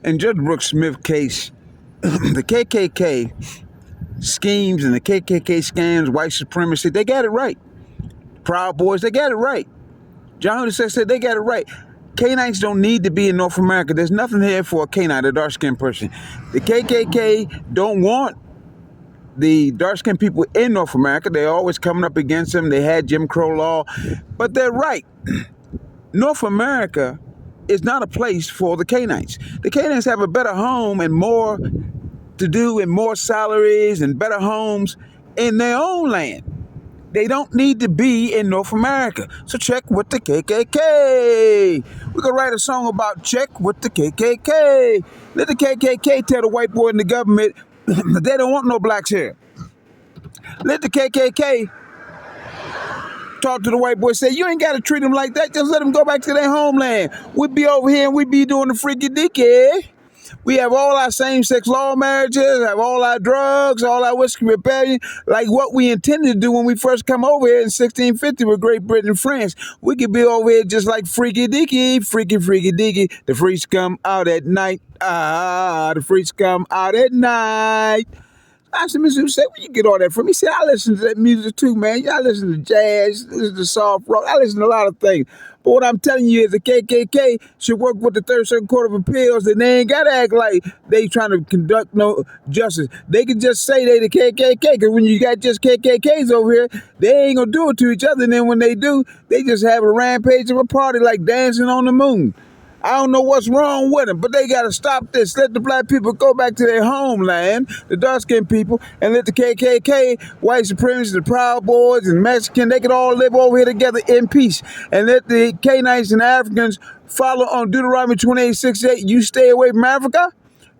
In Judge Brooks Smith case, the KKK schemes and the KKK scams, white supremacy, they got it right. Proud Boys, they got it right. John Hussein said they got it right. Canines don't need to be in North America. There's nothing here for a canine, a dark-skinned person. The KKK don't want the dark-skinned people in North America. They're always coming up against them. They had Jim Crow law. But they're right. North America is not a place for the canines. The canines have a better home and more to do and more salaries and better homes in their own land. They don't need to be in North America. So check with the KKK. We could write a song about check with the KKK. Let the KKK tell the white boy in the government that they don't want no blacks here. Let the KKK talk to the white boy, say, you ain't got to treat them like that. Just let them go back to their homeland. We'd be over here and we'd be doing the freaky dicky. We have all our same-sex law marriages, have all our drugs, all our whiskey rebellion, like what we intended to do when we first come over here in 1650 with Great Britain and France. We could be over here just like freaky dicky, freaky dicky. The freaks come out at night. The freaks come out at night. I said, Mr. Hussein, where you get all that from? He said, I listen to that music too, man. I listen to jazz, listen to soft rock. I listen to a lot of things. But what I'm telling you is the KKK should work with the Third Circuit Court of Appeals, and they ain't got to act like they trying to conduct no justice. They can just say they the KKK, because when you got just KKKs over here, they ain't going to do it to each other. And then when they do, they just have a rampage of a party like dancing on the moon. I don't know what's wrong with them, but they got to stop this. Let the black people go back to their homeland, the dark-skinned people, and let the KKK, white supremacists, the Proud Boys, and Mexican, they can all live over here together in peace. And let the Canaanites and Africans follow on Deuteronomy 28:6-8. You stay away from Africa,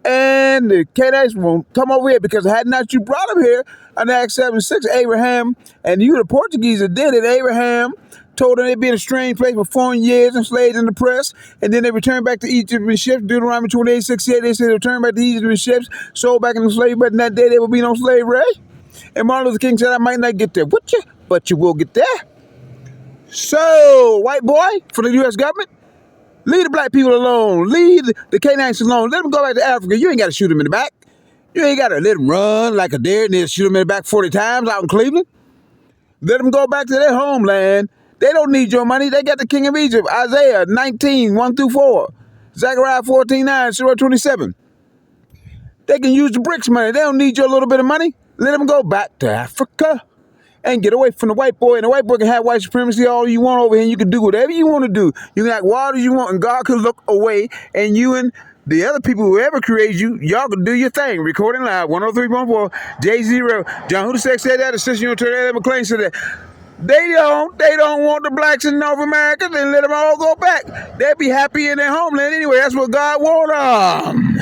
and the Canaanites won't come over here, because had not you brought them here, in Acts 7:6, Abraham, and you the Portuguese that did it, Abraham told them they'd be in a strange place for 4 years, enslaved in the press, and then they returned back to Egypt in ships. Deuteronomy 28:68, they said they returned back to Egypt in ships, sold back into slavery, but in that day there will be no slavery. And Martin Luther King said, I might not get there with you, but you will get there. So, white boy for the U.S. government, leave the black people alone. Leave the Canaanites alone. Let them go back to Africa. You ain't got to shoot them in the back. You ain't got to let them run like a deer and then shoot them in the back 40 times out in Cleveland. Let them go back to their homeland. They don't need your money. They got the king of Egypt, Isaiah 19:1-4, Zechariah 14:9, Surah 27. They can use the BRICS money. They don't need your little bit of money. Let them go back to Africa and get away from the white boy. And the white boy can have white supremacy all you want over here, and you can do whatever you want to do. You can act wild as you want, and God can look away, and you and the other people who ever created you, y'all can do your thing. Recording live, 103.4, J0. John Hussein said that. Assistant Attorney McLean said that. They don't want the blacks in North America, then let them all go back. They'll be happy in their homeland anyway. That's what God wants them.